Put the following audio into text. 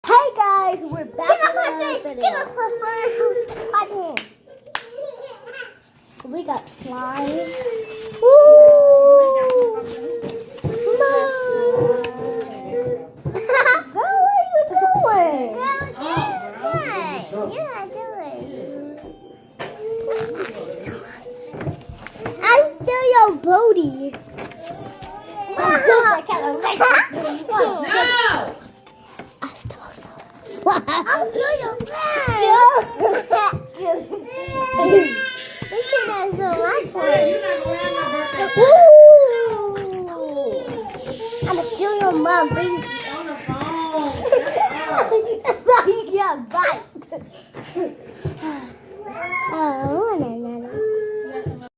Hey guys, we're back. Get off my with face! another Get video. off my face! We got slime. Woo! Mom! Go, where you going? Yeah, do it. I'm still your booty. I'm just like kind of like I'm still your friend. We should have some last one. I'm still your mom, baby. Yeah, bye.